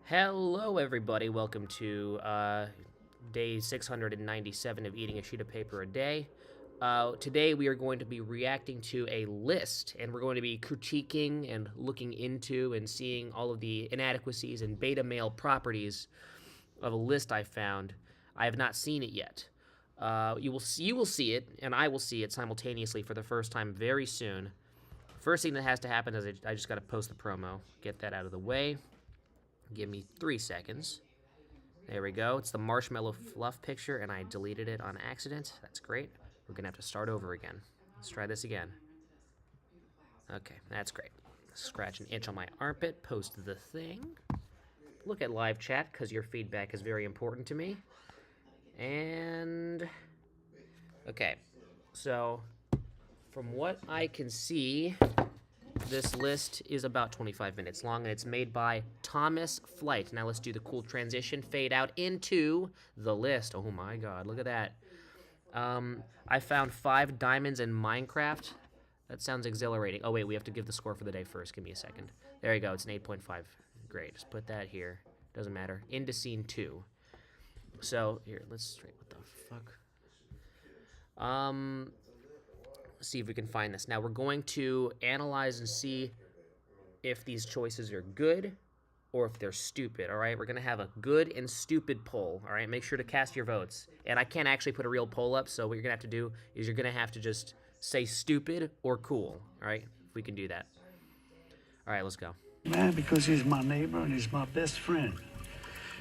Hello, everybody. Welcome to day 697 of Eating a Sheet of Paper a Day. Today, we are going to be reacting to a list, and we're going to be critiquing and looking into and seeing all of the inadequacies and beta male properties of a list I found. I have not seen it yet. You will see it, and I will see it simultaneously for the first time very soon. First thing that has to happen is I just got to post the promo. Get that out of the way. Give me 3 seconds. There we go. It's the marshmallow fluff picture, and I deleted it on accident. That's great. We're going to have to start over again. Let's try this again. Okay, that's great. Scratch an itch on my armpit. Post the thing. Look at live chat, because your feedback is very important to me. And... okay. So, from what I can see... this list is about 25 minutes long, and it's made by Thomas Flight. Now let's do the cool transition, fade out into the list. Oh my god, look at that. I found 5 diamonds in Minecraft. That sounds exhilarating. Oh wait, we have to give the score for the day first. Give me a second. There you go, it's an 8.5. Great, just put that here. Doesn't matter. Into scene 2. So, here, let's... what the fuck? See if we can find this. Now we're going to analyze and see if these choices are good or if they're stupid, all right? We're going to have a good and stupid poll, all right? Make sure to cast your votes. And I can't actually put a real poll up, so what you're going to have to do is you're going to have to just say stupid or cool, all right? If we can do that. All right, let's go. Man, because he's my neighbor and he's my best friend.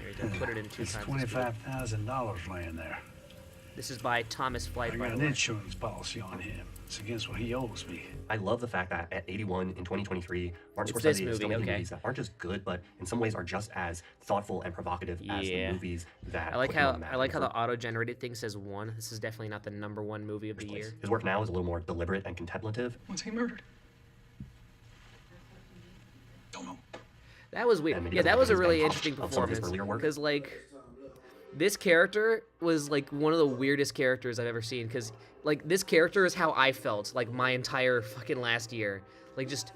Here you go. Put it in 2 times. $25,000 laying there. This is by Thomas Flight. I got an insurance policy on him. It's against what he owes me. I love the fact that at 81 in 2023, Martin It's Scorsese this is still movie, making okay. movies that aren't just good, but in some ways are just as thoughtful and provocative as the movies that I like put him on how the map. I like how the auto-generated thing says 1. This is definitely not the #1 movie of the year. His work now is a little more deliberate and contemplative. Was he murdered? Don't know. That was weird. And Yeah, that was a he's really been interesting polished of some of his performance. earlier work. Because, like, this character was, like, one of the weirdest characters I've ever seen. Because, like, this character is how I felt, like, my entire fucking last year. Like, just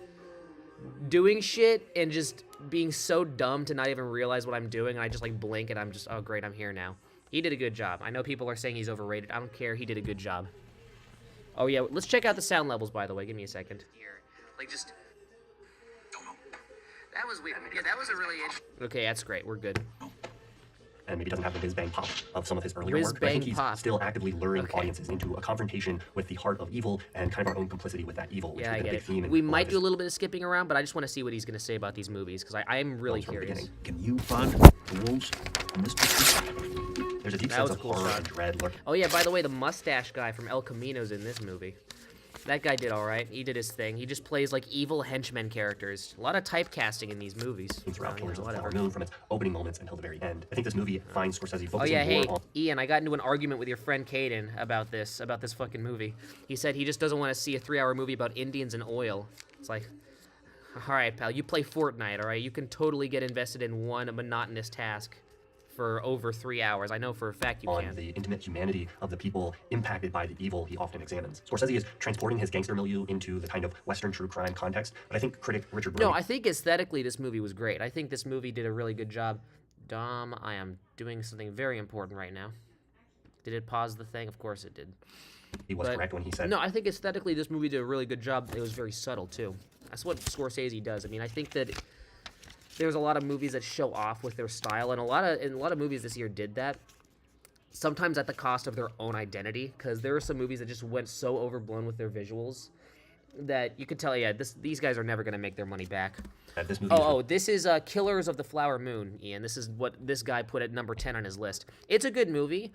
doing shit and just being so dumb to not even realize what I'm doing. And I just, like, blink and I'm just, oh, great, I'm here now. He did a good job. I know people are saying he's overrated. I don't care. He did a good job. Oh, yeah. Let's check out the sound levels, by the way. Give me a second. Here. Like, just... that was weird. Yeah, that was a really interesting... okay, that's great. We're good. And maybe doesn't have the whiz-bang pop of some of his earlier work, but I Whiz-bang think he's pop. still actively luring audiences into a confrontation with the heart of evil and kind of our own complicity with that evil, which Yeah, has I been a get big it. theme. in We lot might of do a his little bit of skipping around, but I just want to see what he's going to say about these movies, because I'm really films from the curious. beginning. Can you find the wolves in this picture? There's a deep That sense was of a cool horror shot. and dread lurking. Oh, yeah, by the way, the mustache guy from El Camino's in this movie. That guy did all right. He did his thing. He just plays, like, evil henchmen characters. A lot of typecasting in these movies. Throughout Killers of the whatever. Flower Moon from its opening moments until the very end. I think this movie finds Scorsese focusing Oh, yeah, hey, more on Ian, I got into an argument with your friend Kaden about this fucking movie. He said he just doesn't want to see a 3-hour movie about Indians and oil. It's like, all right, pal, you play Fortnite, all right? You can totally get invested in one monotonous task for over 3 hours. I know for a fact you can. the intimate humanity of the people impacted by the evil he often examines. Scorsese is transporting his gangster milieu into the kind of Western true crime context, but I think critic Richard No, Brody... I think aesthetically this movie was great. I think this movie did a really good job. Dom, I am doing something very important right now. Did it pause the thing? Of course it did. he was But- correct when he said... No, I think aesthetically this movie did a really good job. It was very subtle, too. That's what Scorsese does. I mean, I think that there's a lot of movies that show off with their style, and a lot of movies this year did that. Sometimes at the cost of their own identity, because there are some movies that just went so overblown with their visuals that you could tell, yeah, these guys are never going to make their money back. that this movie is Oh, this is Killers of the Flower Moon, Ian. This is what this guy put at number 10 on his list. It's a good movie.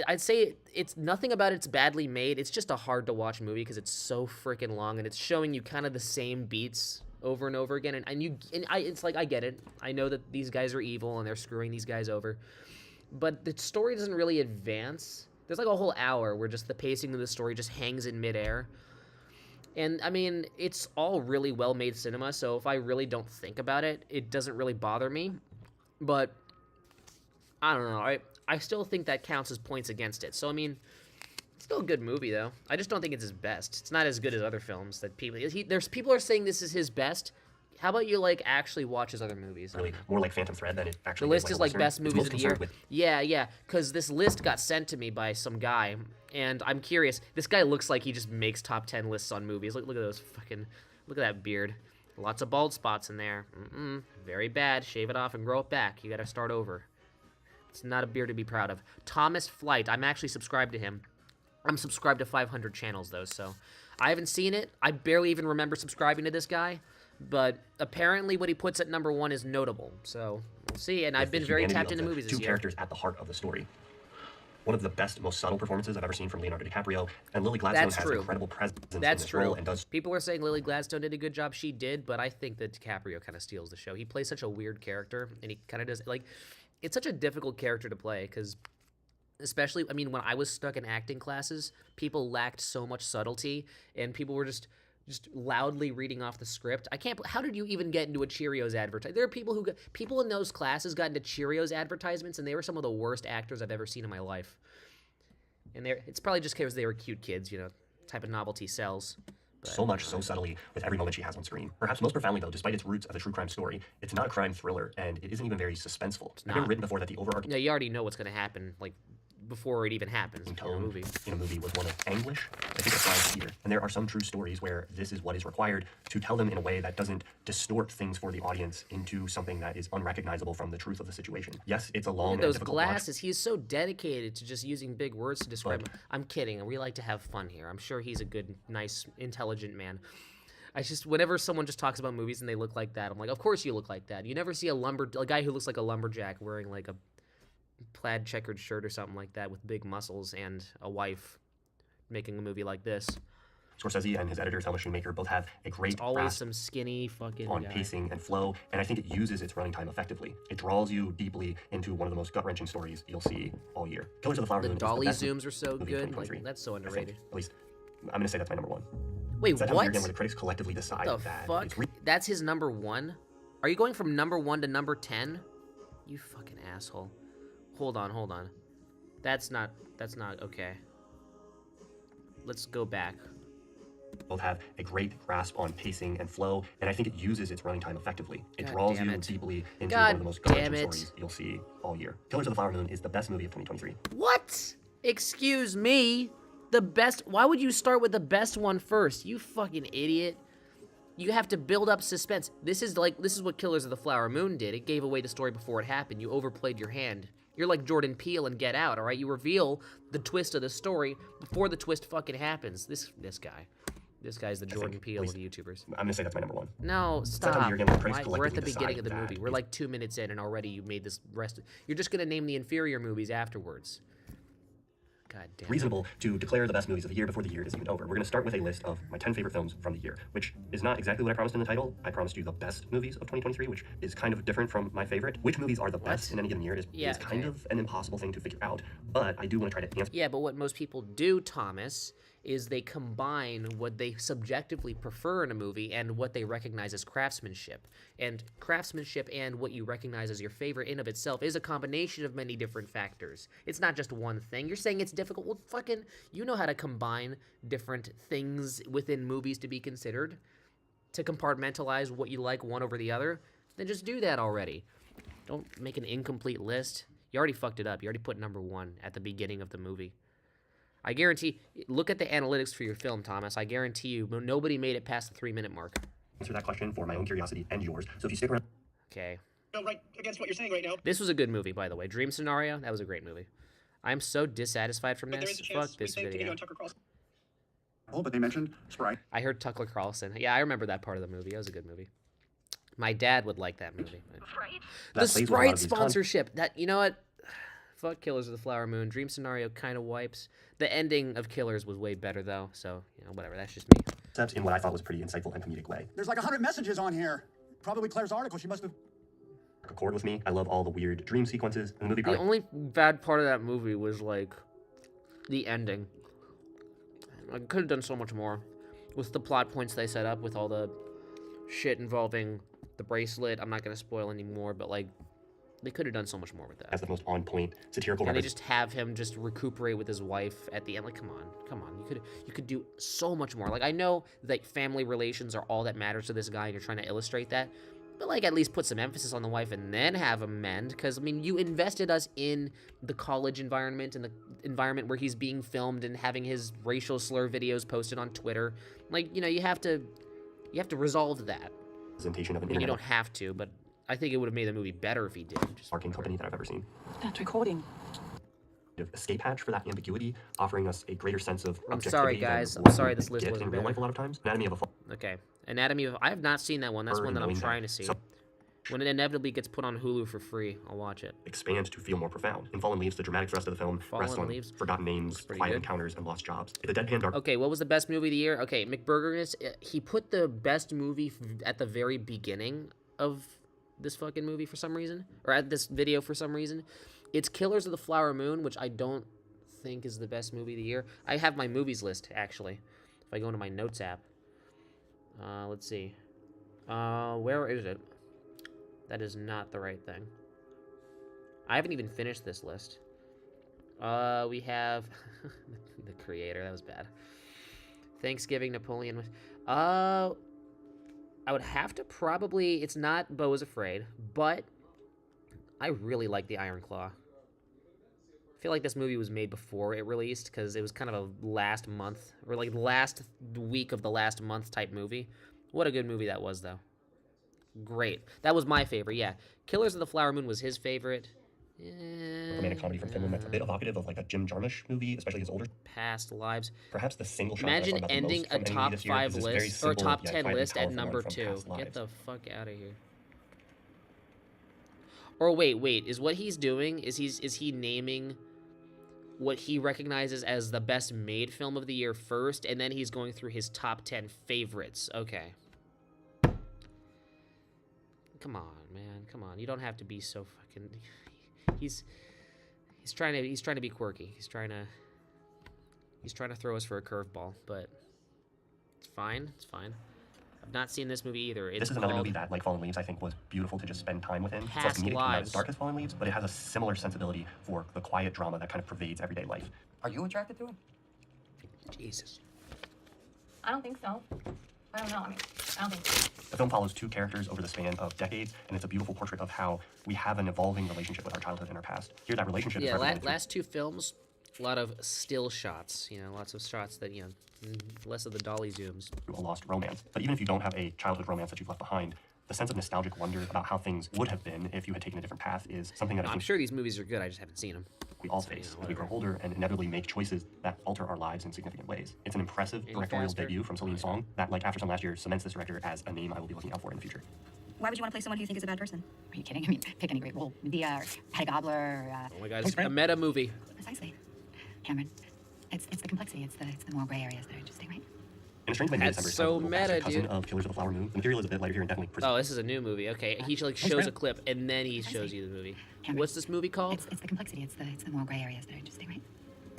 I'd say it's nothing about it's badly made. It's just a hard-to-watch movie because it's so freaking long, and it's showing you kind of the same beats over and over again. It's like, I get it. I know that these guys are evil, and they're screwing these guys over. But the story doesn't really advance. There's like a whole hour where just the pacing of the story just hangs in midair. And, I mean, it's all really well-made cinema, so if I really don't think about it, it doesn't really bother me. But, I don't know. I still think that counts as points against it. So, I mean, it's still a good movie, though. I just don't think it's his best. It's not as good as other films that people... People are saying this is his best. How about you like actually watch his other movies? really more like Phantom Thread than it The actually list is is like like a best Western. It's movies most of the year. concerned with Yeah, because this list got sent to me by some guy, and I'm curious. This guy looks like he just makes top 10 lists on movies. Look at those fucking, look at that beard. Lots of bald spots in there. Very bad. Shave it off and grow it back. You gotta start over. It's not a beard to be proud of. Thomas Flight. I'm actually subscribed to him. I'm subscribed to 500 channels though, so I haven't seen it. I barely even remember subscribing to this guy. But apparently what he puts at number 1 is notable. So we'll see. And I've been very humanity tapped of into the movies this two year. characters at the heart of the story. One of the best, most subtle performances I've ever seen from Leonardo DiCaprio, and Lily Gladstone That's has true. incredible presence That's in this true. role and does People are saying Lily Gladstone did a good job. She did, but I think that DiCaprio kind of steals the show. He plays such a weird character, and he kind of does like. It's such a difficult character to play because, especially, I mean, when I was stuck in acting classes, people lacked so much subtlety, and people were just loudly reading off the script. I can't. How did you even get into a Cheerios advertisement? There are people in those classes got into Cheerios advertisements, and they were some of the worst actors I've ever seen in my life. And it's probably just because they were cute kids, you know, type of novelty sells. so much, so subtly with every moment she has on screen. Perhaps most profoundly, though, despite its roots as a true crime story, it's not a crime thriller, and it isn't even very suspenseful. I've been written before that the overarching Yeah, you already know what's going to happen, like, before it even happens in a tone movie. in a movie was one of anguish. I think it applies here. And there are some true stories where this is what is required to tell them in a way that doesn't distort things for the audience into something that is unrecognizable from the truth of the situation. Yes, it's a long Look and at those difficult watch. glasses. He's so dedicated to just using big words to describe him. I'm kidding. We like to have fun here. I'm sure he's a good, nice, intelligent man. Whenever someone just talks about movies and they look like that, I'm like, of course you look like that. You never see a guy who looks like a lumberjack wearing like a plaid checkered shirt or something like that with big muscles and a wife making a movie like this. Scorsese and his editor, Thelma Shoemaker, both have a great Always grasp some skinny fucking on guy. pacing and flow, and I think it uses its running time effectively. It draws you deeply into one of the most gut-wrenching stories you'll see all year. Killers of the Flower The Moon dolly is the best zooms are so movie of good. 2023. Like, that's so I think, underrated. at least, I'm going to say that's my number one. Wait, It's that time of what? year again where the critics collectively decide The that fuck? it's That's his number 1? Are you going from number 1 to number 10? You fucking asshole. Hold on. That's not okay. Let's go back. both have a great grasp on pacing and flow, and I think it uses its running time effectively. It God draws damn you it. deeply into God one of the most gut-wrenching damn it. stories you'll see all year. Killers of the Flower Moon is the best movie of 2023. What? Excuse me? The best? Why would you start with the best one first? You fucking idiot. You have to build up suspense. This is what Killers of the Flower Moon did. It gave away the story before it happened. You overplayed your hand. You're like Jordan Peele in Get Out, all right? You reveal the twist of the story before the twist fucking happens. This guy. This guy's the Jordan Peele of YouTubers. I'm gonna say that's my number one. No, that stop. time of year again where critics We're at the collectively beginning of the decide movie. that We're like 2 minutes in, and already you made this rest. You're just gonna name the inferior movies afterwards. God damn. Reasonable to declare the best movies of the year before the year is even over. We're gonna start with a list of my 10 favorite films from the year, which is not exactly what I promised in the title. I promised you the best movies of 2023, which is kind of different from my favorite. Which movies are the best in any given year is kind of an impossible thing to figure out, but I do want to try to answer. Yeah, but what most people do, Thomas, is they combine what they subjectively prefer in a movie and what they recognize as craftsmanship. And craftsmanship and what you recognize as your favorite in of itself is a combination of many different factors. It's not just one thing. You're saying it's difficult. Well, fucking, you know how to combine different things within movies to be considered, to compartmentalize what you like one over the other. Then just do that already. Don't make an incomplete list. You already fucked it up. You already put number 1 at the beginning of the movie. I guarantee, look at the analytics for your film, Thomas. I guarantee you, nobody made it past the 3-minute mark. Answer that question for my own curiosity and yours. So if you stick around. Okay. Go right against what you're saying right now. This was a good movie, by the way. Dream Scenario, that was a great movie. I'm so dissatisfied from But there this. is a chance Fuck this we think to get video. you on Tucker Carlson. Oh, but they mentioned Sprite. I heard Tucker Carlson. Yeah, I remember that part of the movie. That was a good movie. My dad would like that movie. That The plays with a lot Sprite of these sponsorship. That, you know what? Fuck Killers of the Flower Moon. Dream Scenario kind of wipes. The ending of Killers was way better, though. So, you know, whatever. That's just me. Concepts in what I thought was a pretty insightful and comedic way. There's like 100 messages on here. Probably Claire's article. She must have. Accord with me. I love all the weird dream sequences, and the movie The probably only bad part of that movie was, like, the ending. I could have done so much more with the plot points they set up, with all the shit involving the bracelet. I'm not going to spoil anymore, but, like, They could have done so much more with that. has the most on-point satirical And they just have him just recuperate with his wife at the end. Like, come on. You could do so much more. Like, I know that family relations are all that matters to this guy, and you're trying to illustrate that. But, like, at least put some emphasis on the wife and then have him mend. Because, I mean, you invested us in the college environment and the environment where he's being filmed and having his racial slur videos posted on Twitter. Like, you know, you have to resolve that. Presentation of an I mean, you internet don't have to, but I think it would have made the movie better if he did. Just marketing company that I've ever seen. That's recording. Escape hatch for that ambiguity, offering us a greater sense of I'm objectivity. sorry, guys. than I'm what sorry we this list get wasn't in real better. life a lot of times. Anatomy of a Fall. Okay. Anatomy of... I have not seen that one. That's one that I'm knowing trying to see. So When it inevitably gets put on Hulu for free, I'll watch it. expand to feel more profound. In Fallen Leaves, the dramatic thrust of the film rests on Leaves? forgotten names, pretty quiet good. encounters, and lost jobs. If the deadpan dark Okay, what was the best movie of the year? Okay, McBurgerness, he put the best movie at the very beginning of this fucking movie for some reason. Or at this video for some reason. It's Killers of the Flower Moon, which I don't think is the best movie of the year. I have my movies list, actually. If I go into my notes app. Let's see. Where is it? That is not the right thing. I haven't even finished this list. We have The Creator. That was bad. Thanksgiving, Napoleon. I would have to probably... It's not Beau is Afraid, but I really like The Iron Claw. I feel like this movie was made before it released because it was kind of a last month, or like last week of the last month type movie. What a good movie that was, though. Great. That was my favorite, yeah. Killers of the Flower Moon was his favorite. romantic comedy from Finland that's a bit evocative of like a Jim Jarmusch movie, especially his older. Past lives. Perhaps the single shot that I Imagine thought about the ending most a from any top this year 5 is this very list, or simple top yet 10 quiet and list at powerful number one from 2. Past Get Lives. the fuck out of here. Or wait, is what he's doing, is he naming what he recognizes as the best made film of the year first, and then he's going through his top 10 favorites. Okay. Come on, man. Come on. You don't have to be so fucking... He's trying to be quirky. He's trying to throw us for a curveball, but it's fine. It's fine. I've not seen this movie either. It's This is another called movie that, like Fallen Leaves, I think was beautiful to just spend time within. It's Past less comedic, not Lives. as dark as Fallen Leaves, but it has a similar sensibility for the quiet drama that kind of pervades everyday life. Are you attracted to him? Jesus. I don't think so. I don't know. I mean, I don't think so. The film follows two characters over the span of decades, and it's a beautiful portrait of how we have an evolving relationship with our childhood and our past. Here, that relationship is Yeah, represented through last two films, a lot of still shots. You know, lots of shots that less of the dolly zooms. a lost romance. But even if you don't have a childhood romance that you've left behind, the sense of nostalgic wonder about how things would have been if you had taken a different path is something that I I'm think sure these movies are good. I just haven't seen them. we all face as we grow older and inevitably make choices that alter our lives in significant ways. It's an impressive Any directorial faster? debut from Celine Song that, like After Sun last year, cements this director as a name I will be looking out for in the future. Why would you want to play someone who you think is a bad person? Are you kidding? I mean, pick any great role. Medea or Patty Gobbler or, Oh my god, it's a meta movie. precisely. Cameron, it's the complexity, it's the more gray areas that are interesting, right? In a strange way, That's December is so kind of a little bastard meta, cousin dude. of Killers of the Flower Moon. The material is a bit lighter here and definitely Oh, this is a new movie. Okay, he like shows a clip and then he shows you the movie. Cameron, What's this movie called? It's the complexity, it's the more gray areas that are interesting, right?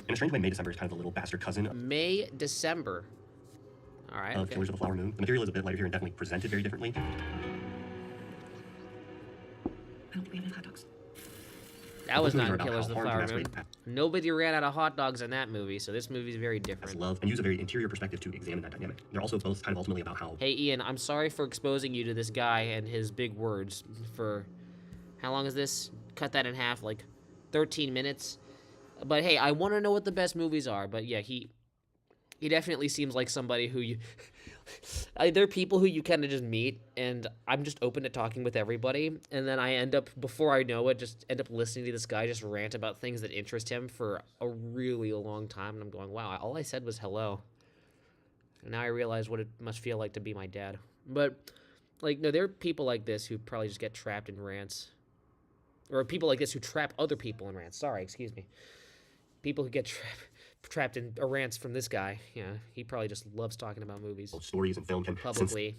In a strange way, May December is kind of the little bastard cousin May, December. All right. of Okay. Killers of the Flower Moon. The material is a bit lighter here and definitely presented very differently. I don't think we have enough hot dogs. That was Those movies not are about Killers of how the hard Flower to Moon. masturbate Nobody ran out of hot dogs in that movie, so this movie is very as different. love and use a very interior perspective to examine that dynamic. They're also both kind of ultimately about how Hey, Ian, I'm sorry for exposing you to this guy and his big words for... How long is this? Cut that in half, like 13 minutes. But hey, I want to know what the best movies are. But yeah, he definitely seems like somebody who you... There are people who you kind of just meet, and I'm just open to talking with everybody, and then I end up, before I know it, just end up listening to this guy just rant about things that interest him for a really long time, and I'm going, wow, all I said was hello. And now I realize what it must feel like to be my dad. But, like, no, there are people like this who probably just get trapped in rants. Or people like this who trap other people in rants. Sorry, excuse me. People who get trapped in rants from this guy. Yeah, he probably just loves talking about movies stories and film can publicly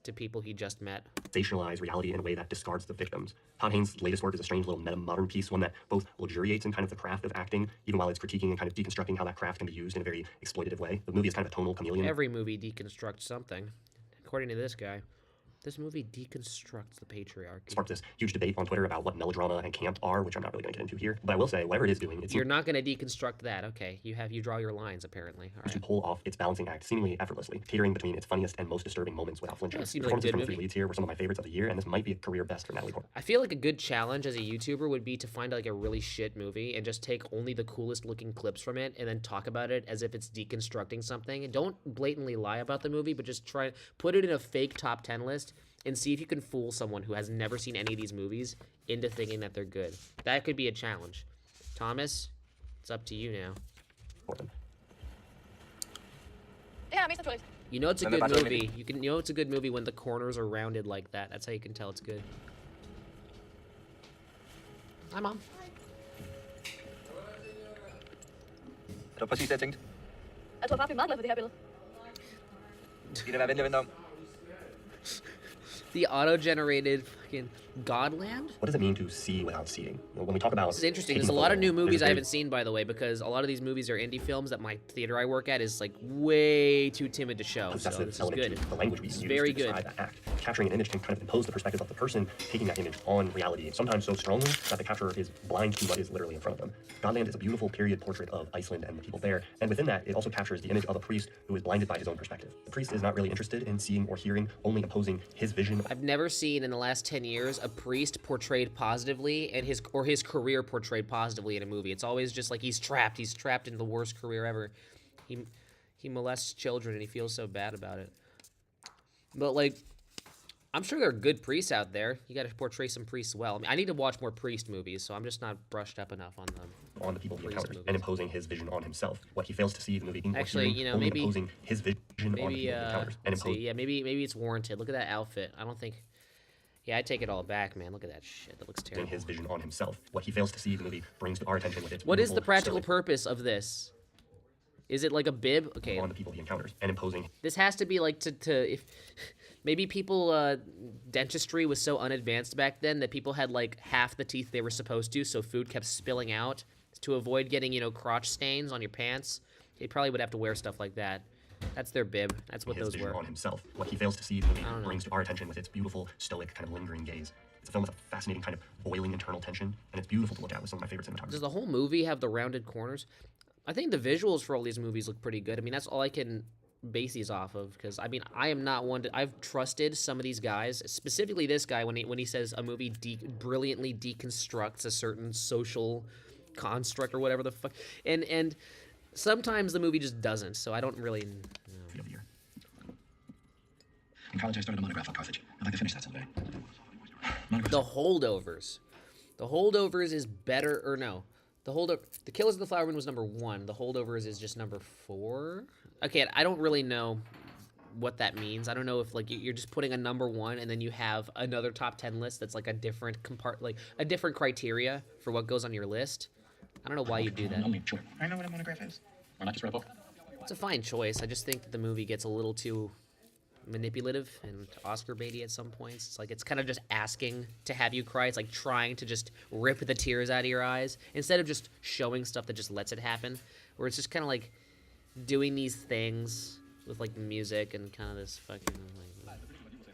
to people he just met. sensationalize reality in a way that discards the victims. Todd Haynes' latest work is a strange little meta-modern piece, one that both luxuriates in kind of the craft of acting, even while it's critiquing and kind of deconstructing how that craft can be used in a very exploitative way. The movie is kind of a tonal chameleon. Every movie deconstructs something, according to this guy. This movie deconstructs the patriarchy. Sparked this huge debate on Twitter about what melodrama and camp are, which I'm not really going to get into here. But I will say, whatever it is doing, it's You're not going to deconstruct that. Okay, you draw your lines apparently. All to right. pull off its balancing act seemingly effortlessly, catering between its funniest and most disturbing moments without flinching. Yeah, The seems like a performances good from the movie. three leads here were some of my favorites of the year, and this might be a career best for Natalie Portman. I feel like a good challenge as a YouTuber would be to find like a really shit movie and just take only the coolest looking clips from it and then talk about it as if it's deconstructing something. And don't blatantly lie about the movie, but just try put it in a fake top 10 list and see if you can fool someone who has never seen any of these movies into thinking that they're good. That could be a challenge. Thomas, it's up to you now. Portman. Yeah, make some choice. You know it's a Then the good Bachelor movie. You know it's a good movie when the corners are rounded like that. That's how you can tell it's good. Hi, Mom. Er præcis det, jeg tænkte. Jeg tror bare, vi er meget glade for det her billede. I det være venlig. The auto-generated fucking Godland? What does it mean to see without seeing? When we talk about This is interesting. There's taking a lot of photo, new movies I there's haven't seen, by the way, because a lot of these movies are indie films that my theater I work at is like way too timid to show. So possessive this is element good. to the language we use very to describe good. that act. Capturing an image can kind of impose the perspective of the person taking that image on reality, sometimes so strongly that the capturer is blind to what is literally in front of them. Godland is a beautiful period portrait of Iceland and the people there, and within that, it also captures the image of a priest who is blinded by his own perspective. The priest is not really interested in seeing or hearing, only opposing his vision. I've never seen in the last 10 years a priest portrayed positively and his career portrayed positively in a movie. It's always just like he's trapped in the worst career ever. He molests children and he feels so bad about it. But like I'm sure there are good priests out there. You got to portray some priests well. I mean, I need to watch more priest movies, so I'm just not brushed up enough on them. On the people he Priest encounters movies. and imposing his vision on himself. What he fails to see the movie Actually, you know, only maybe- imposing his vision on the Maybe people he encounters and let's see. imposing Yeah, maybe it's warranted. Look at that outfit. I don't think. Yeah, I take it all back, man. Look at that shit. That looks terrible. his vision on himself. What he fails to see the movie brings to our attention with its What is the beautiful, practical stoic purpose of this? Is it like a bib? Okay, on the people he encounters and imposing this has to be like to if maybe people dentistry was so unadvanced back then that people had like half the teeth they were supposed to, so food kept spilling out to avoid getting, you know, crotch stains on your pants. They probably would have to wear stuff like that. That's their bib. That's what his those vision were. on himself. What he fails to see the movie don't know. brings to our attention with its beautiful, stoic, kind of lingering gaze. It's a film with a fascinating kind of boiling internal tension, and it's beautiful to look at with some of my favorite cinematography. Does the whole movie have the rounded corners? I think the visuals for all these movies look pretty good. I mean, that's all I can base these off of, because I mean, I am not one to. I've trusted some of these guys, specifically this guy when he says a movie brilliantly deconstructs a certain social construct or whatever the fuck, and sometimes the movie just doesn't. So I don't really. Of the year. In college, I started a monograph on Carthage. I'd like to finish that someday. The Holdovers. The Holdovers is better, or no? The Killers of the Flower Moon was number 1. The Holdovers is just number 4. Okay, I don't really know what that means. I don't know if like you're just putting a number 1 and then you have another top 10 list that's like a different a different criteria for what goes on your list. I don't know why you do that. Sure. I know what a monograph is. Why not just write a book? It's a fine choice. I just think that the movie gets a little too manipulative and Oscar baity at some points. It's like it's kind of just asking to have you cry. It's like trying to just rip the tears out of your eyes instead of just showing stuff that just lets it happen. Where it's just kind of like doing these things with like music and kind of this fucking like.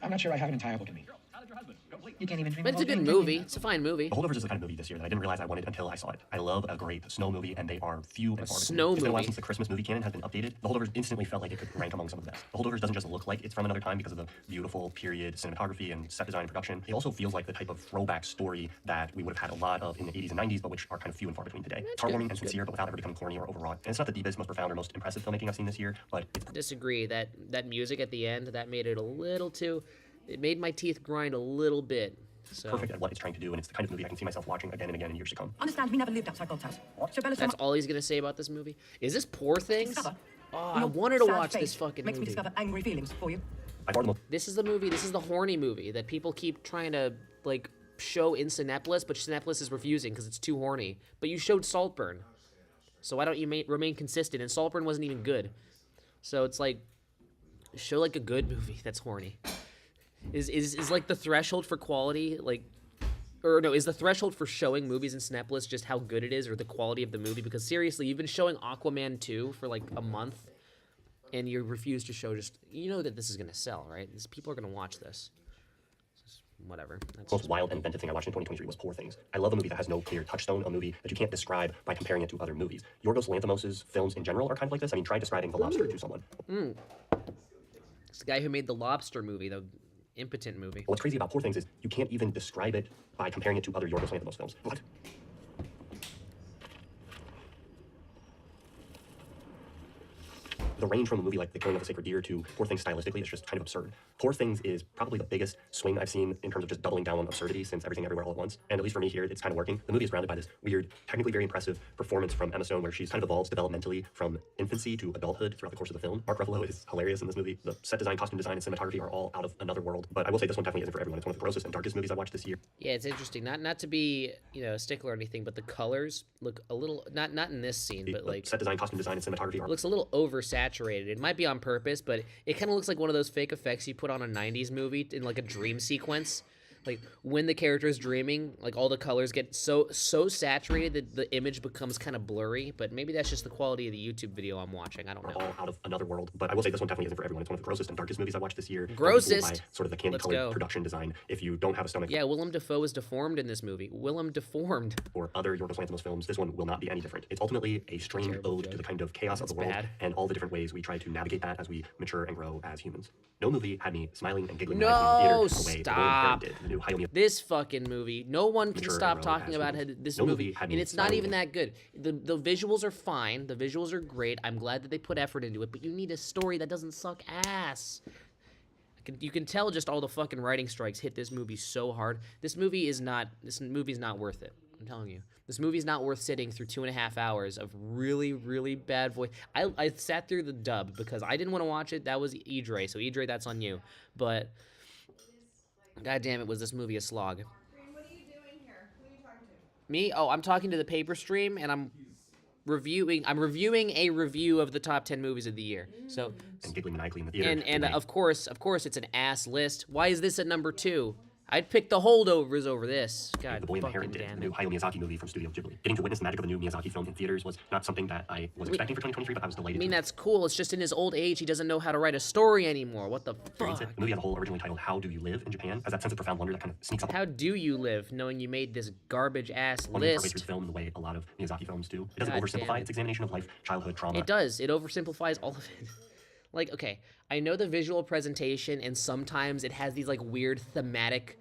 I'm not sure I have an entire book in me. You can't even dream But it's a good movie. It's a fine movie. The Holdovers is the kind of movie this year that I didn't realize I wanted until I saw it. I love a great snow movie, and they are few and far between. snow It's been a while movie. since the Christmas movie canon has been updated. The Holdovers instantly felt like it could rank among some of the best. The Holdovers doesn't just look like it's from another time because of the beautiful period cinematography and set design and production. It also feels like the type of throwback story that we would have had a lot of in the 80s and 90s, but which are kind of few and far between today. It's heartwarming and sincere, but without ever becoming corny or overwrought. And it's not the deepest, most profound, or most impressive filmmaking I've seen this year, but it's I disagree. That music at the end, that made it a little too. It made my teeth grind a little bit. So perfect at what it's trying to do, and it's the kind of movie I can see myself watching again and again in years to come. Understand, we never lived outside God's house. So Bella's that's all he's gonna say about this movie. Is this Poor Things? discover. Oh, I wanted to Sad watch face this fucking makes me movie. discover angry feelings for you. By far the most This is the movie. This is the horny movie that people keep trying to like show in Cinepolis, but Cinepolis is refusing because it's too horny. But you showed Saltburn, so why don't you remain consistent? And Saltburn wasn't even good, so it's like show like a good movie that's horny. Is like the threshold for quality like, or no, is the threshold for showing movies in Cinepolis just how good it is or the quality of the movie? Because seriously, you've been showing Aquaman 2 for like a month, and you refuse to show just, you know that this is gonna sell, right? People are gonna watch this. whatever. That's most wild and inventive thing I watched in 2023 was Poor Things. I love a movie that has no clear touchstone, a movie that you can't describe by comparing it to other movies. Yorgos Lanthimos' films in general are kind of like this. I mean, try describing The Lobster to someone. It's the guy who made the Lobster movie, the impotent movie. What's crazy about Poor Things is you can't even describe it by comparing it to other Yorgos Lanthimos films. What? The range from a movie like The Killing of a Sacred Deer to Poor Things stylistically is just kind of absurd. Poor Things is probably the biggest swing I've seen in terms of just doubling down on absurdity since Everything Everywhere All at Once. And at least for me here, it's kind of working. The movie is grounded by this weird, technically very impressive performance from Emma Stone where she's kind of evolves developmentally from infancy to adulthood throughout the course of the film. Mark Ruffalo is hilarious in this movie. The set design, costume design, and cinematography are all out of another world. But I will say this one definitely isn't for everyone. It's one of the grossest and darkest movies I watched this year. Yeah, it's interesting. Not to be, a stickler or anything, but the colors look a little, not in this scene, but The like, set design, costume design, and cinematography are looks a little oversaturated. It might be on purpose, but it kind of looks like one of those fake effects you put on a 90s movie in like a dream sequence. Like when the character is dreaming, like all the colors get so saturated that the image becomes kind of blurry. But maybe that's just the quality of the YouTube video I'm watching. I don't know. all out of another world. But I will say this one definitely isn't for everyone. It's one of the grossest and darkest movies I watched this year. Grossest? By sort of the Let's candy-colored go. production design. If you don't have a stomach Yeah, Willem Dafoe is deformed in this movie. Willem deformed. for other Yorgos Lanthimos films, this one will not be any different. It's ultimately a strange Terrible ode joke. to the kind of chaos That's of the world bad. and all the different ways we try to navigate that as we mature and grow as humans. No movie had me smiling and giggling No, in the theater the way the stop. did. The new Hayao Miyazaki. This fucking movie. No one can Mature stop and grow talking as about humans. this No movie, movie had and me it's not smiling even and- that good. The visuals are fine. The visuals are great. I'm glad that they put effort into it, but you need a story that doesn't suck ass. You can tell just all the fucking writing strikes hit this movie so hard. This movie's not worth it. I'm telling you. This movie's not worth sitting through 2.5 hours of really, really bad voice. I sat through the dub because I didn't want to watch it. That was Idre, so Idre, that's on you. But god damn it, was this movie a slog. What are you doing here? Who are you talking to? Me? Oh, I'm talking to the paper stream, and I'm reviewing a review of the top 10 movies of the year. So, And giggling maniacally in the theater. and the way- of course, it's an ass list. Why is this at number 2? I'd pick The Holdovers over this. God The Boy and the fucking Heron did, damn the new it. Hayao Miyazaki movie from Studio Ghibli. Getting to witness the magic of a new Miyazaki film in theaters was not something that I was expecting for 2023, but I was I delighted mean, to that's cool. It's just in his old age, he doesn't know how to write a story anymore. What the experience fuck? it. The movie as a whole, originally titled How Do You Live in Japan, has that sense of profound wonder that kind of sneaks up How do you live knowing you made this garbage ass on you partway through list? the film in the way a lot of Miyazaki films do. It doesn't God oversimplify damn it. its examination of life, childhood, trauma. It does. It oversimplifies all of it. Like, okay, I know the visual presentation, and sometimes it has these like weird thematic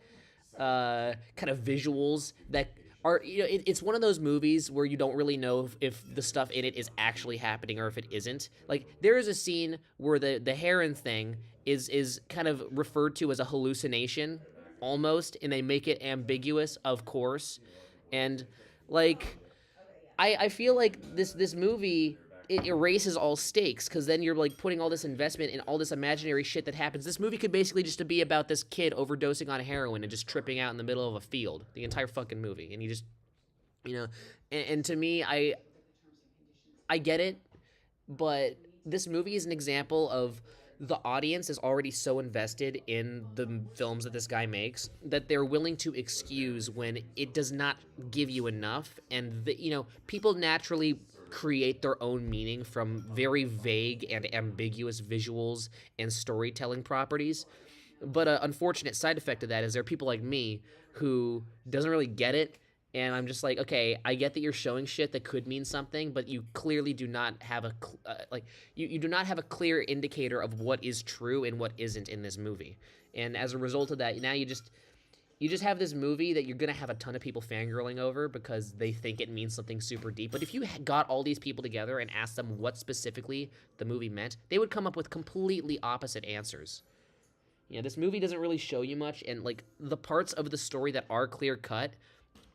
kind of visuals that are, it's one of those movies where you don't really know if the stuff in it is actually happening or if it isn't. Like, there is a scene where the heron thing is kind of referred to as a hallucination, almost, and they make it ambiguous, of course. And, like, I feel like this movie, it erases all stakes, because then you're like putting all this investment in all this imaginary shit that happens. This movie could basically just be about this kid overdosing on heroin and just tripping out in the middle of a field, the entire fucking movie. And you just, and to me, I get it, but this movie is an example of the audience is already so invested in the films that this guy makes that they're willing to excuse when it does not give you enough. And people naturally create their own meaning from very vague and ambiguous visuals and storytelling properties. But an unfortunate side effect of that is there are people like me who doesn't really get it. And I'm just like, okay, I get that you're showing shit that could mean something, but you clearly do not have you do not have a clear indicator of what is true and what isn't in this movie. And as a result of that, now you just have this movie that you're gonna have a ton of people fangirling over because they think it means something super deep. But if you got all these people together and asked them what specifically the movie meant, they would come up with completely opposite answers. This movie doesn't really show you much, and like the parts of the story that are clear cut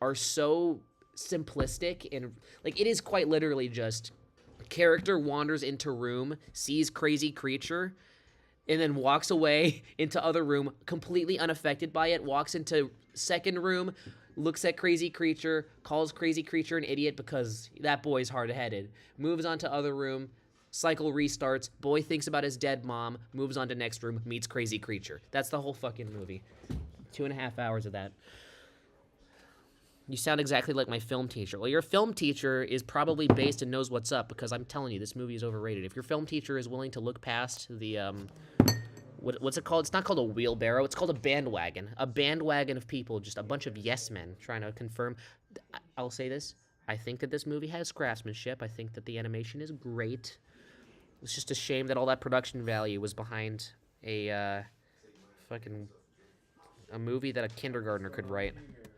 are so simplistic, and like it is quite literally just character wanders into room, sees crazy creature, and then walks away into other room completely unaffected by it, walks into second room, looks at crazy creature, calls crazy creature an idiot because that boy's hard-headed, moves on to other room, cycle restarts, boy thinks about his dead mom, moves on to next room, meets crazy creature. That's the whole fucking movie. 2.5 hours of that. You sound exactly like my film teacher. Well, your film teacher is probably based and knows what's up, because I'm telling you, this movie is overrated. If your film teacher is willing to look past the what's it called? It's not called a wheelbarrow. It's called a bandwagon. A bandwagon of people, just a bunch of yes men trying to confirm. I'll say this. I think that this movie has craftsmanship. I think that the animation is great. It's just a shame that all that production value was behind a a movie that a kindergartner could write.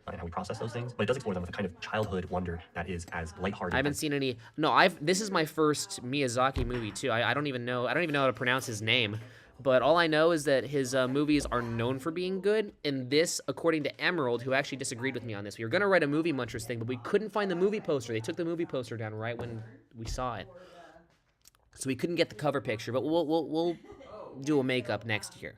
And how we process those things, but it does explore them with a kind of childhood wonder that is as lighthearted. I haven't seen any. No, this is my first Miyazaki movie too. I don't even know. I don't even know how to pronounce his name. But all I know is that his movies are known for being good. And this, according to Emerald, who actually disagreed with me on this, we were gonna write a Movie Munchers thing, but we couldn't find the movie poster. They took the movie poster down right when we saw it, so we couldn't get the cover picture. But we'll do a makeup next year.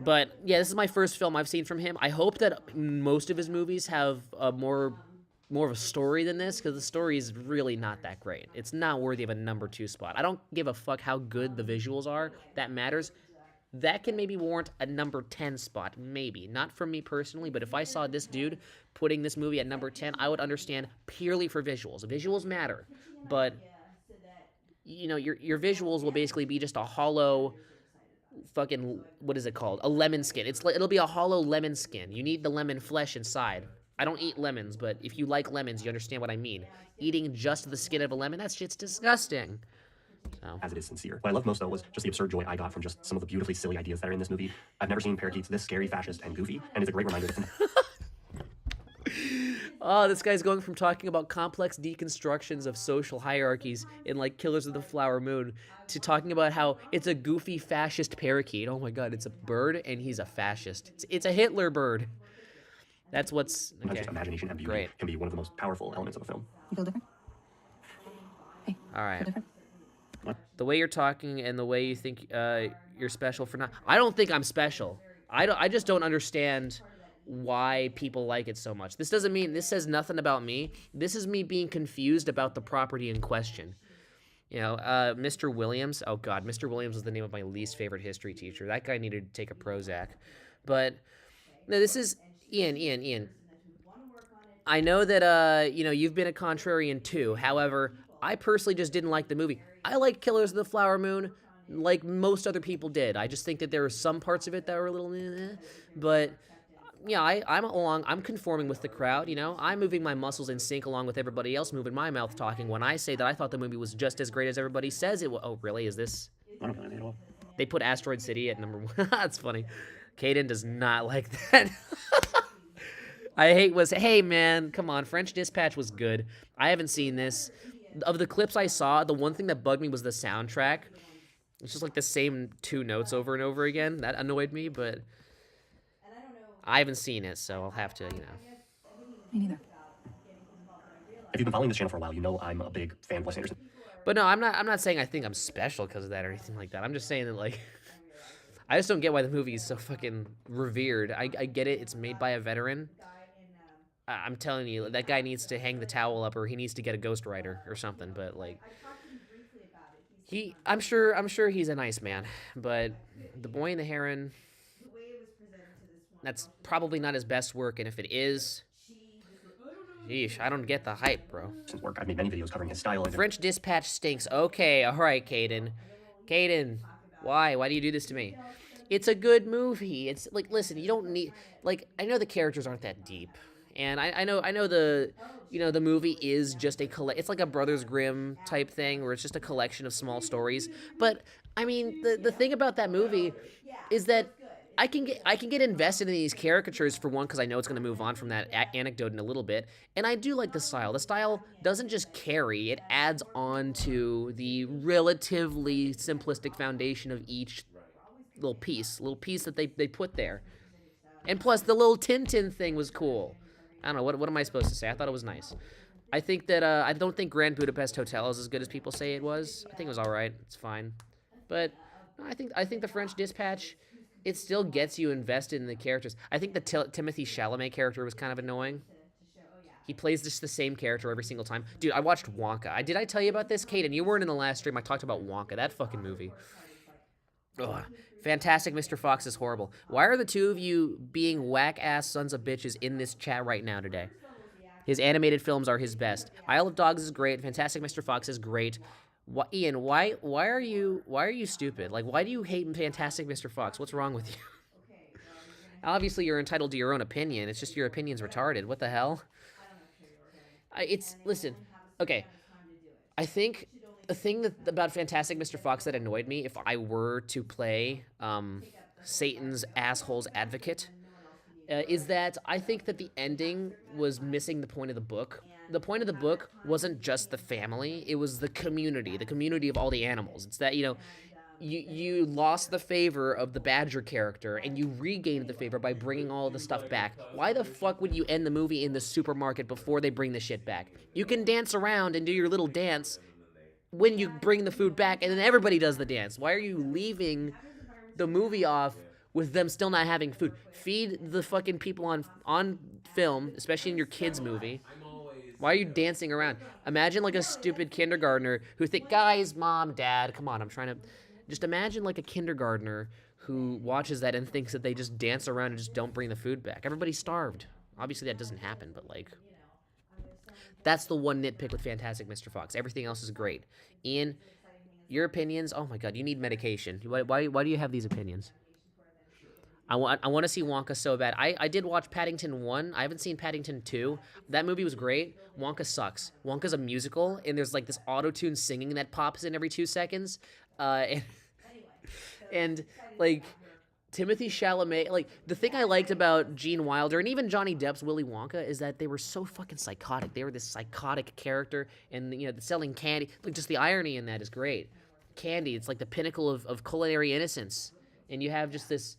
But yeah, this is my first film I've seen from him. I hope that most of his movies have more of a story than this, because the story is really not that great. It's not worthy of a number 2 spot. I don't give a fuck how good the visuals are. That matters. That can maybe warrant a number 10 spot, maybe. Not for me personally, but if I saw this dude putting this movie at number 10, I would understand purely for visuals. Visuals matter, but you know, your visuals will basically be just a hollow fucking, what is it called? A lemon skin. It'll be a hollow lemon skin. You need the lemon flesh inside. I don't eat lemons, but if you like lemons, you understand what I mean. Eating just the skin of a lemon, that shit's disgusting. So. As it is sincere. What I loved most, though, was just the absurd joy I got from just some of the beautifully silly ideas that are in this movie. I've never seen parakeets this scary, fascist, and goofy, and it's a great reminder that... Oh, this guy's going from talking about complex deconstructions of social hierarchies in, like, Killers of the Flower Moon to talking about how it's a goofy fascist parakeet. Oh my god, it's a bird, and he's a fascist. It's a Hitler bird. That's what's... Okay. Just imagination and beauty Great. can be one of the most powerful elements of a film. You feel different? Hey, all right. feel different? The way you're talking and the way you think you're special for not... I don't think I'm special. I just don't understand why people like it so much. This doesn't mean... This says nothing about me. This is me being confused about the property in question. You know, Mr. Williams... Oh, God. Mr. Williams was the name of my least favorite history teacher. That guy needed to take a Prozac. But... No, this is... Ian. I know that, you know, you've been a contrarian too. However, I personally just didn't like the movie. I like Killers of the Flower Moon like most other people did. I just think that there were some parts of it that were a little but yeah, I'm conforming with the crowd, you know. I'm moving my muscles in sync along with everybody else moving my mouth talking when I say that I thought the movie was just as great as everybody says it was. Oh, really? Is this? They put Asteroid City at number 1. That's funny. Kaden does not like that. Hey man, come on, French Dispatch was good. I haven't seen this. Of the clips I saw, the one thing that bugged me was the soundtrack. It's just like the same 2 notes over and over again. That annoyed me, but I haven't seen it, so I'll have to, you know. Me neither. If you've been following this channel for a while, you know I'm a big fan of Wes Anderson. But no, I'm not saying I think I'm special because of that or anything like that. I'm just saying that, like, I just don't get why the movie is so fucking revered. I get it. It's made by a veteran. I'm telling you, that guy needs to hang the towel up, or he needs to get a ghostwriter or something. But like, I'm sure he's a nice man. But The Boy and the Heron, that's probably not his best work. And if it is, yeesh, I don't get the hype, bro. Since work, I've made many videos covering his style. And French Dispatch stinks. Okay, all right, Kaden. Why? Why do you do this to me? It's a good movie. It's like, listen, you don't need, like, I know the characters aren't that deep. And I know the, you know, the movie is just it's like a Brothers Grimm type thing where it's just a collection of small stories. But I mean, the thing about that movie is that I can get invested in these caricatures for one, because I know it's going to move on from that anecdote in a little bit. And I do like the style. The style doesn't just carry, it adds on to the relatively simplistic foundation of each little piece that they put there. And plus, the little Tintin thing was cool. I don't know, what am I supposed to say? I thought it was nice. I think that, I don't think Grand Budapest Hotel is as good as people say it was. I think it was alright. It's fine. But I think the French Dispatch, it still gets you invested in the characters. I think the Timothée Chalamet character was kind of annoying. He plays just the same character every single time. Dude, I watched Wonka. Did I tell you about this? Kaden, you weren't in the last stream. I talked about Wonka, that fucking movie. Ugh. Fantastic Mr. Fox is horrible. Why are the two of you being whack-ass sons of bitches in this chat right now today? His animated films are his best. Isle of Dogs is great. Fantastic Mr. Fox is great. Ian, why are you stupid? Like, why do you hate Fantastic Mr. Fox? What's wrong with you? Obviously, you're entitled to your own opinion. It's just your opinion's retarded. What the hell? Listen, okay. I think the thing about Fantastic Mr. Fox that annoyed me, if I were to play Satan's asshole's advocate, is that I think that the ending was missing the point of the book. The point of the book wasn't just the family; it was the community of all the animals. It's that, you lost the favor of the Badger character, and you regained the favor by bringing all the stuff back. Why the fuck would you end the movie in the supermarket before they bring the shit back? You can dance around and do your little dance when you bring the food back, and then everybody does the dance. Why are you leaving the movie off with them still not having food? Feed the fucking people on film, especially in your kids' movie. Why are you dancing around? Imagine like a stupid kindergartner who guys, mom, dad, come on, I'm trying to... Just imagine like a kindergartner who watches that and thinks that they just dance around and just don't bring the food back. Everybody's starved. Obviously that doesn't happen, but like... That's the one nitpick with Fantastic Mr. Fox. Everything else is great. Ian, your opinions... Oh my god, you need medication. Why do you have these opinions? I want to see Wonka so bad. I did watch Paddington 1. I haven't seen Paddington 2. That movie was great. Wonka sucks. Wonka's a musical, and there's like this auto-tune singing that pops in every 2 seconds. And like Timothy Chalamet, like the thing I liked about Gene Wilder and even Johnny Depp's Willy Wonka is that they were so fucking psychotic. They were this psychotic character, and selling candy, like just the irony in that is great. Candy, it's like the pinnacle of culinary innocence, and you have just this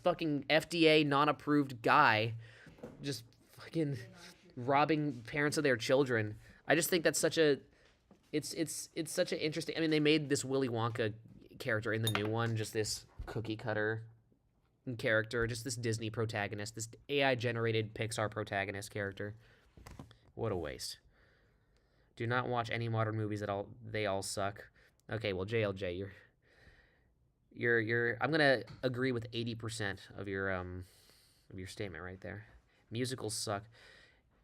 fucking FDA non-approved guy just fucking robbing parents of their children. I just think that's such a it's such an interesting... I mean, they made this Willy Wonka character in the new one just this cookie cutter character, just this Disney protagonist, this AI-generated Pixar protagonist character. What a waste. Do not watch any modern movies at all. They all suck. Okay, well, JLJ, I'm gonna agree with 80% of your statement right there. Musicals suck.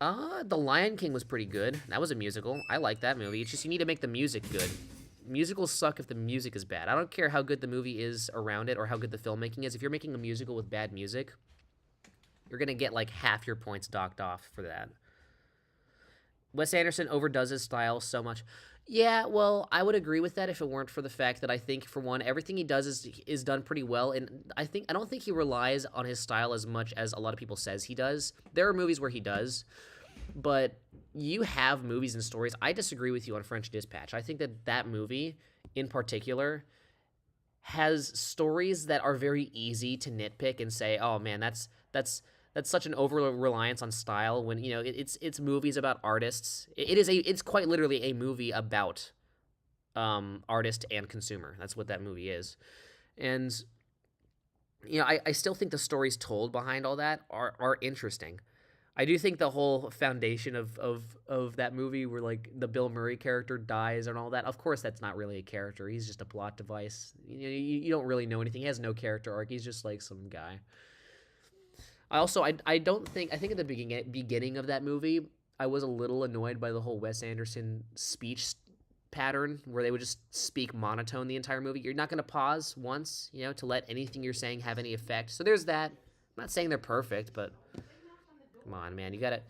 The Lion King was pretty good. That was a musical. I like that movie. It's just you need to make the music good. Musicals suck if the music is bad. I don't care how good the movie is around it or how good the filmmaking is. If you're making a musical with bad music, you're gonna get like half your points docked off for that. Wes Anderson overdoes his style so much. Yeah, well, I would agree with that if it weren't for the fact that I think, for one, everything he does is done pretty well, and I don't think he relies on his style as much as a lot of people says he does. There are movies where he does, but you have movies and stories. I disagree with you on French Dispatch. I think that movie, in particular, has stories that are very easy to nitpick and say, oh man, that's such an over-reliance on style when, it's movies about artists. It's quite literally a movie about artist and consumer. That's what that movie is. And, I still think the stories told behind all that are interesting. I do think the whole foundation of that movie where, like, the Bill Murray character dies and all that, of course that's not really a character. He's just a plot device. You don't really know anything. He has no character arc. He's just, like, some guy. I think at the beginning of that movie, I was a little annoyed by the whole Wes Anderson speech pattern where they would just speak monotone the entire movie. You're not going to pause once, to let anything you're saying have any effect. So there's that. I'm not saying they're perfect, but come on, man. You gotta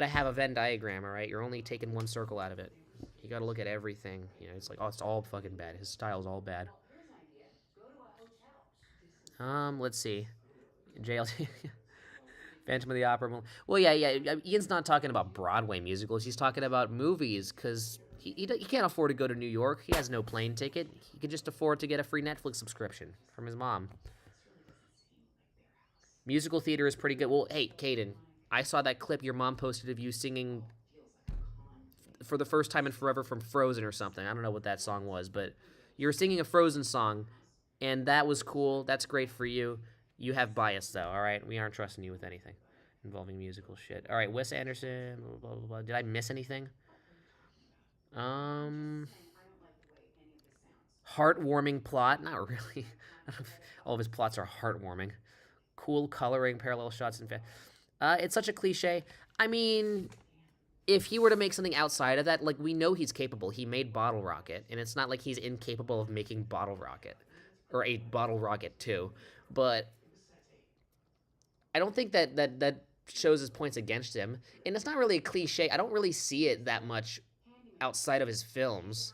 have a Venn diagram, all right? You're only taking one circle out of it. You gotta look at everything. It's like, oh, it's all fucking bad. His style's all bad. Let's see. JLT. Phantom of the Opera. Well, yeah. Ian's not talking about Broadway musicals. He's talking about movies, because he can't afford to go to New York. He has no plane ticket. He could just afford to get a free Netflix subscription from his mom. Musical theater is pretty good. Well, hey, Kaden, I saw that clip your mom posted of you singing for the first time in forever from Frozen or something. I don't know what that song was, but you were singing a Frozen song, and that was cool. That's great for you. You have bias, though, all right? We aren't trusting you with anything involving musical shit. All right, Wes Anderson, blah, blah, blah. Did I miss anything? Heartwarming plot? Not really. All of his plots are heartwarming. Cool coloring, parallel shots, and it's such a cliche. I mean, if he were to make something outside of that, like, we know he's capable. He made Bottle Rocket, and it's not like he's incapable of making Bottle Rocket, or a Bottle Rocket 2. But I don't think that shows his points against him. And it's not really a cliche. I don't really see it that much outside of his films.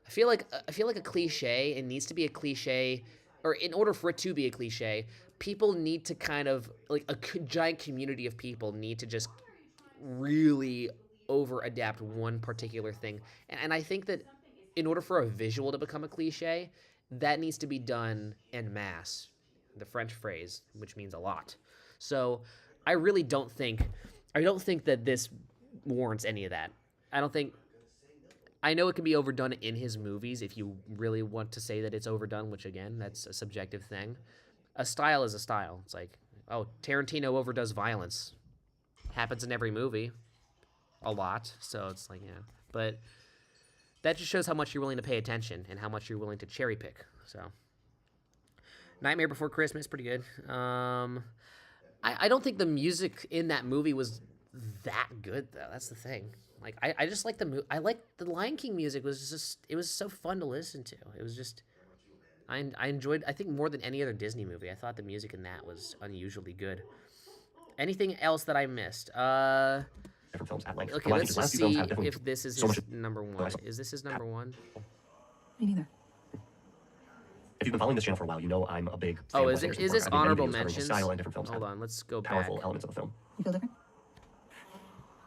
I feel like a cliche, it needs to be a cliche, or in order for it to be a cliche, people need to kind of, like, a giant community of people need to just really over-adapt one particular thing. And I think that in order for a visual to become a cliche, that needs to be done en masse, the French phrase, which means a lot. So I really don't think that this warrants any of that. I know it can be overdone in his movies if you really want to say that it's overdone, which, again, that's a subjective thing. A style is a style. It's like, oh, Tarantino overdoes violence. Happens in every movie. A lot. So it's like, yeah. But that just shows how much you're willing to pay attention and how much you're willing to cherry pick. So Nightmare Before Christmas, pretty good. I don't think the music in that movie was that good, though. That's the thing. Like, I just like I like the Lion King music. It was so fun to listen to. It was just, I enjoyed, I think, more than any other Disney movie. I thought the music in that was unusually good. Anything else that I missed? Different films at length. Okay, let's just see if this is his number one. Is this his number one? Me neither. If you've been following this channel for a while, you know I'm a big fan Oh, of is Harrison this Ford. I've made honorable videos covering his mentions? style and different films Hold have on, let's go back. powerful elements of the film. You feel different?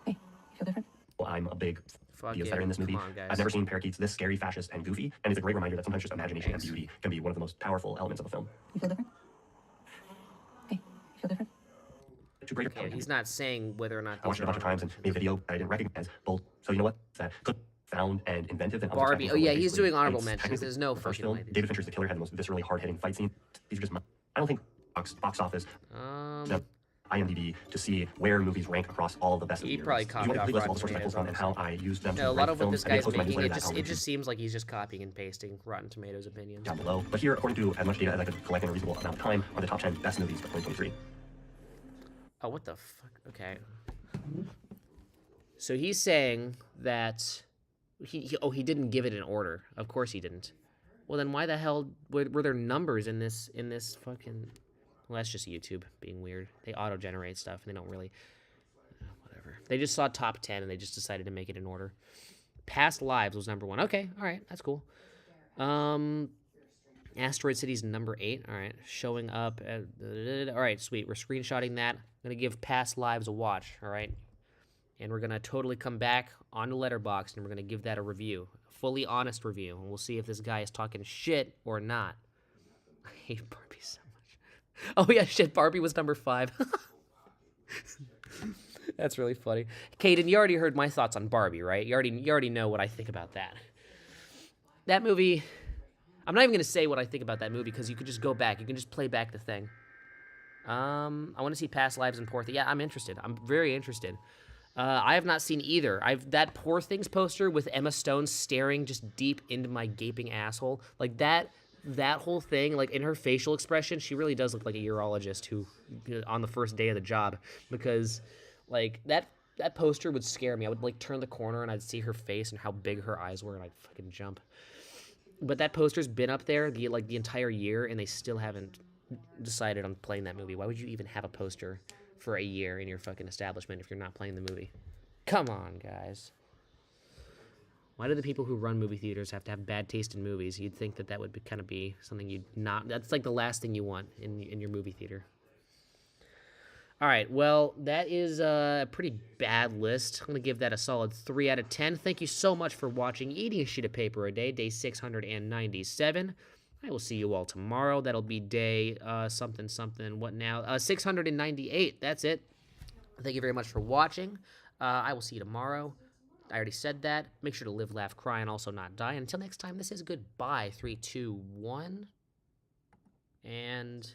Hey, you feel different? Well, I'm a big Fuck ideas yeah, that are in this movie. come on, guys. I've never seen parakeets this scary, fascist, and goofy, and it's a great reminder that sometimes just imagination Thanks. and beauty can be one of the most powerful elements of a film. You feel different? Hey, you feel different? Two great Okay, he's not saying whether or not I watched it a bunch of times and made a video I didn't recognize both. So you know what? That good, found, and inventive. And Barbie. Oh, yeah, he's doing honorable mentions. technically There's no the first fucking film. way. David Fincher's The Killer had the most viscerally hard-hitting fight scene. These are just I don't think box office. IMDb to see where movies rank across all the best of the He year. probably If you copied want off to list all Rotten the sources I pulled Tomatoes, from and how I used them to No, a rank lot of what films, this and I guy's post my making, newsletter it that just outlinks seems like he's just copying and pasting Rotten Tomatoes opinions. down below. But here, according to as much data as I could collect in a reasonable amount of time, are the top 10 best movies of 2023. Oh, what the fuck? Okay. So he's saying that he didn't give it in order. Of course he didn't. Well, then why the hell were there numbers in this fucking? Well, that's just YouTube being weird. They auto-generate stuff and they don't really. Whatever. They just saw top 10 and they just decided to make it in order. Past Lives was number 1. Okay, all right, that's cool. Asteroid City's number 8. All right, showing up. All right, sweet. We're screenshotting that. I'm gonna give Past Lives a watch. All right, and we're gonna totally come back on the Letterboxd and we're gonna give that a review, a fully honest review, and we'll see if this guy is talking shit or not. I hate Barbie so much. Oh yeah, shit. Barbie was number 5. That's really funny. Kaden, you already heard my thoughts on Barbie, right? You already know what I think about that. That movie, I'm not even going to say what I think about that movie because you can just go back. You can just play back the thing. I want to see Past Lives and Poor Things. Yeah, I'm interested. I'm very interested. I have not seen either. That Poor Things poster with Emma Stone staring just deep into my gaping asshole. Like that whole thing, like in her facial expression, she really does look like a urologist who, on the first day of the job, because like that poster would scare me. I would like turn the corner and I'd see her face and how big her eyes were and I'd fucking jump. But that poster's been up there the entire year and they still haven't decided on playing that movie. Why would you even have a poster for a year in your fucking establishment if you're not playing the movie? Come on, guys. Why do the people who run movie theaters have to have bad taste in movies? You'd think that would kind of be something you'd not... That's like the last thing you want in your movie theater. All right, well, that is a pretty bad list. I'm going to give that a solid 3 out of 10. Thank you so much for watching Eating a Sheet of Paper a Day, day 697. I will see you all tomorrow. That'll be day something, what now? 698. That's it. Thank you very much for watching. I will see you tomorrow. I already said that. Make sure to live, laugh, cry, and also not die. Until next time, this is goodbye. 3, 2, 1. And...